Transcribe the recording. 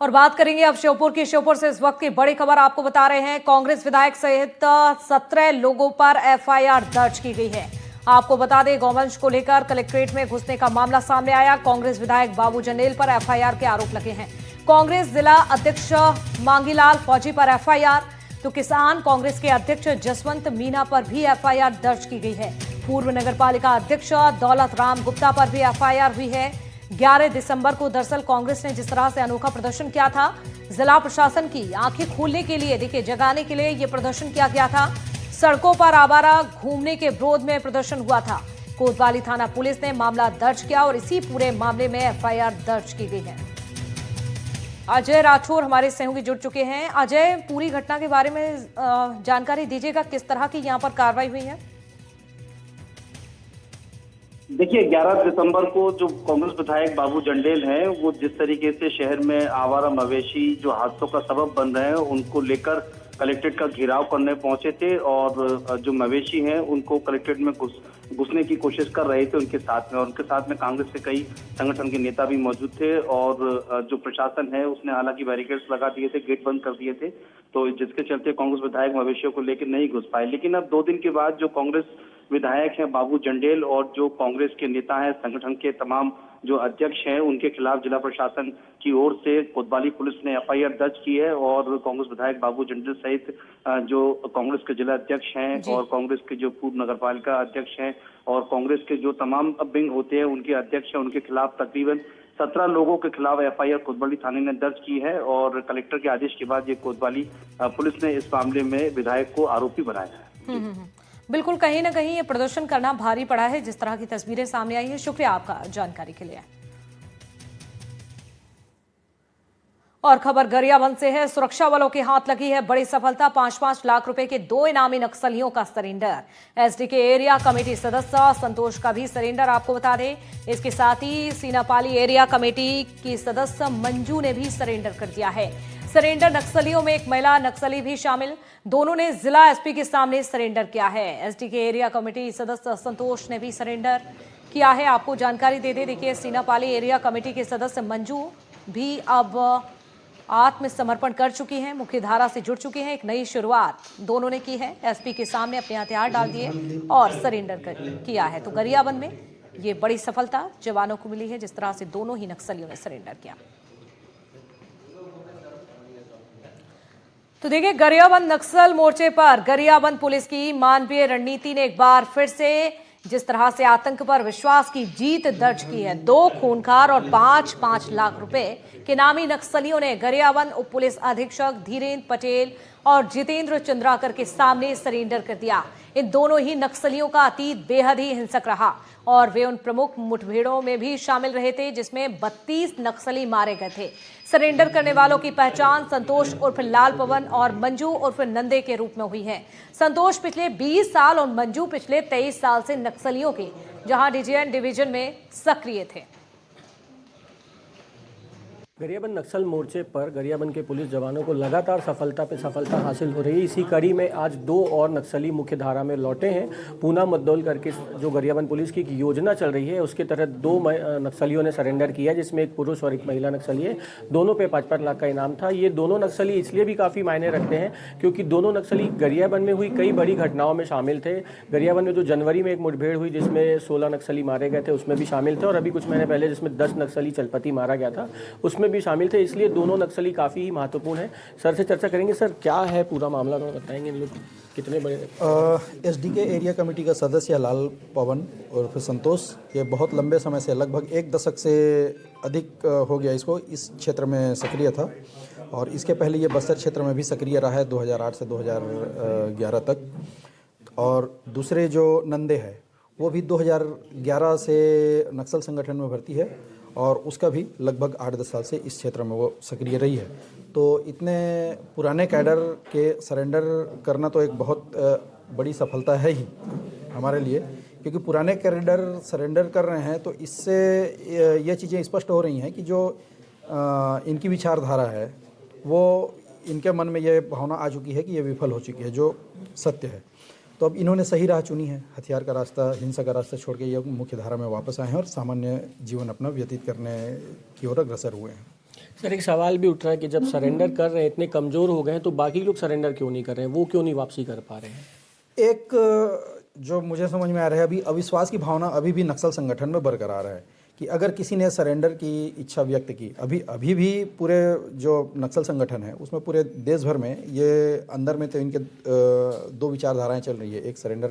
और बात करेंगे अब श्योपुर की। श्योपुर से इस वक्त की बड़ी खबर आपको बता रहे हैं। कांग्रेस विधायक सहित 17 लोगों पर एफआईआर दर्ज की गई है। आपको बता दें, गौवंश को लेकर कलेक्ट्रेट में घुसने का मामला सामने आया। कांग्रेस विधायक बाबू जंडेल पर एफआईआर के आरोप लगे हैं। कांग्रेस जिला अध्यक्ष मांगीलाल फौजी पर एफआईआर, तो किसान कांग्रेस के अध्यक्ष जसवंत मीना पर भी एफआईआर दर्ज की गई है। पूर्व नगरपालिका अध्यक्ष दौलत राम गुप्ता पर भी एफआईआर हुई है। 11 दिसंबर को दरअसल कांग्रेस ने जिस तरह से अनोखा प्रदर्शन किया था, जिला प्रशासन की आंखें खोलने के लिए, देखिए जगाने के लिए यह प्रदर्शन किया गया था। सड़कों पर आवारा घूमने के विरोध में प्रदर्शन हुआ था। कोतवाली थाना पुलिस ने मामला दर्ज किया और इसी पूरे मामले में एफआईआर दर्ज की गई है। अजय राठौर हमारे सहयोगी जुड़ चुके हैं। अजय, पूरी घटना के बारे में जानकारी दीजिएगा, किस तरह की यहाँ पर कार्रवाई हुई है? देखिए, 11 दिसंबर को जो कांग्रेस विधायक बाबू जंडेल हैं, वो जिस तरीके से शहर में आवारा मवेशी जो हादसों का सबब बन रहे हैं, उनको लेकर कलेक्ट्रेट का घेराव करने पहुंचे थे और जो मवेशी हैं उनको कलेक्ट्रेट में घुसने की कोशिश कर रहे थे उनके साथ में। और उनके साथ में कांग्रेस के कई संगठन के नेता भी मौजूद थे और जो प्रशासन है उसने हालांकि बैरिकेड्स लगा दिए थे, गेट बंद कर दिए थे, तो जिसके चलते कांग्रेस विधायक मवेशियों को लेकर नहीं घुस पाए। लेकिन अब 2 दिन के बाद जो कांग्रेस विधायक हैं बाबू जंडेल और जो कांग्रेस के नेता हैं, संगठन के तमाम जो अध्यक्ष हैं, उनके खिलाफ जिला प्रशासन की ओर से कोतवाली पुलिस ने एफआईआर दर्ज की है और कांग्रेस विधायक बाबू जंडेल सहित जो कांग्रेस के जिला अध्यक्ष हैं और कांग्रेस के जो पूर्व नगरपालिका अध्यक्ष हैं और कांग्रेस के जो तमाम विंग होते हैं उनके अध्यक्ष हैं, उनके खिलाफ तकरीबन 17 लोगों के खिलाफ एफआईआर कोतवाली थाने ने दर्ज की है और कलेक्टर के आदेश के बाद ये कोतवाली पुलिस ने इस मामले में विधायक को आरोपी बनाया है। बिल्कुल, कहीं ना कहीं ये प्रदर्शन करना भारी पड़ा है, जिस तरह की तस्वीरें सामने आई है। शुक्रिया आपका जानकारी के लिए। और खबर गरियाबंद से है। सुरक्षा बलों के हाथ लगी है बड़ी सफलता। 5-5 लाख रुपए के 2 इनामी नक्सलियों का सरेंडर। एसडीके एरिया कमेटी सदस्य संतोष का भी सरेंडर, आपको बता दें। इसके साथ ही सीनापाली एरिया कमेटी की सदस्य मंजू ने भी सरेंडर कर दिया है। सरेंडर नक्सलियों में एक महिला नक्सली भी शामिल। दोनों ने जिला एसपी के सामने सरेंडर किया है। एसडीके एरिया कमेटी सदस्य संतोष ने भी सरेंडर किया है। आपको जानकारी दे दे, देखिए सीनापाली एरिया कमेटी के सदस्य मंजू भी अब आत्मसमर्पण कर चुकी हैं, मुख्यधारा से जुड़ चुकी हैं। एक नई शुरुआत दोनों ने की है। एसपी के सामने अपने हथियार डाल दिए और सरेंडर किया है। तो गरियाबंद में ये बड़ी सफलता जवानों को मिली है, जिस तरह से दोनों ही नक्सलियों ने सरेंडर किया। तो देखिए, गरियाबंद नक्सल मोर्चे पर गरियाबंद पुलिस की मानवीय रणनीति ने एक बार फिर से जिस तरह से आतंक पर विश्वास की जीत दर्ज की है। 2 खूंखार और 5-5 लाख रुपए के नामी नक्सलियों ने गरियाबंद उप पुलिस अधीक्षक धीरेन्द्र पटेल और जितेंद्र चंद्राकर के सामने सरेंडर कर दिया। इन दोनों ही नक्सलियों का अतीत बेहद ही हिंसक रहा और वे उन प्रमुख मुठभेड़ों में भी शामिल रहे थे जिसमें 32 नक्सली मारे गए थे। सरेंडर करने वालों की पहचान संतोष उर्फ लाल पवन और मंजू उर्फ नंदे के रूप में हुई है। संतोष पिछले 20 साल और मंजू पिछले 23 साल से नक्सलियों के जहां डीजीएन डिवीजन में सक्रिय थे। गरियाबंद नक्सल मोर्चे पर गरियाबंद के पुलिस जवानों को लगातार सफलता पे सफलता हासिल हो रही है। इसी कड़ी में आज 2 और नक्सली मुख्य धारा में लौटे हैं। पूना मद्दौल करके जो गरियाबंद पुलिस की एक योजना चल रही है, उसके तहत 2 नक्सलियों ने सरेंडर किया, जिसमें एक पुरुष और एक महिला नक्सली है। दोनों पे 5-5 लाख का इनाम था। ये दोनों नक्सली इसलिए भी काफ़ी मायने रखते हैं क्योंकि दोनों नक्सली गरियाबंद में हुई कई बड़ी घटनाओं में शामिल थे। गरियाबंद में जो जनवरी में एक मुठभेड़ हुई जिसमें 16 नक्सली मारे गए थे, उसमें भी शामिल थे, और अभी कुछ महीने पहले जिसमें 10 नक्सली चलपति मारा गया था, उसमें भी शामिल थे। इसलिए दोनों नक्सली काफ़ी ही महत्वपूर्ण है। सर से चर्चा करेंगे। सर, क्या है पूरा मामला, तो बताएंगे। इन लोग कितने बड़े? एसडीके एरिया कमेटी का सदस्य लाल पवन और फिर संतोष, ये बहुत लंबे समय से, लगभग 1 दशक से अधिक हो गया इसको, इस क्षेत्र में सक्रिय था और इसके पहले ये बस्तर क्षेत्र में भी सक्रिय रहा है 2008 से 2011 तक। और दूसरे जो नंदे है वो भी 2011 से नक्सल संगठन में भर्ती है और उसका भी लगभग 8-10 साल से इस क्षेत्र में वो सक्रिय रही है। तो इतने पुराने कैडर के सरेंडर करना तो एक बहुत बड़ी सफलता है ही हमारे लिए, क्योंकि पुराने कैडर सरेंडर कर रहे हैं तो इससे ये चीज़ें स्पष्ट हो रही हैं कि जो इनकी विचारधारा है वो इनके मन में ये भावना आ चुकी है कि ये विफल हो चुकी है, जो सत्य है। तो अब इन्होंने सही राह चुनी है, हथियार का रास्ता, हिंसा का रास्ता छोड़ के ये मुख्य धारा में वापस आए हैं और सामान्य जीवन अपना व्यतीत करने की ओर अग्रसर हुए हैं। सर एक सवाल भी उठ रहा है कि जब सरेंडर कर रहे हैं, इतने कमज़ोर हो गए हैं, तो बाकी लोग सरेंडर क्यों नहीं कर रहे हैं, वो क्यों नहीं वापसी कर पा रहे हैं? एक जो मुझे समझ में आ रहा है, अभी अविश्वास की भावना अभी भी नक्सल संगठन में बरकरार है कि अगर किसी ने सरेंडर की इच्छा व्यक्त की, अभी भी पूरे जो नक्सल संगठन है उसमें पूरे देश भर में ये अंदर में तो इनके दो विचारधाराएं चल रही है, एक सरेंडर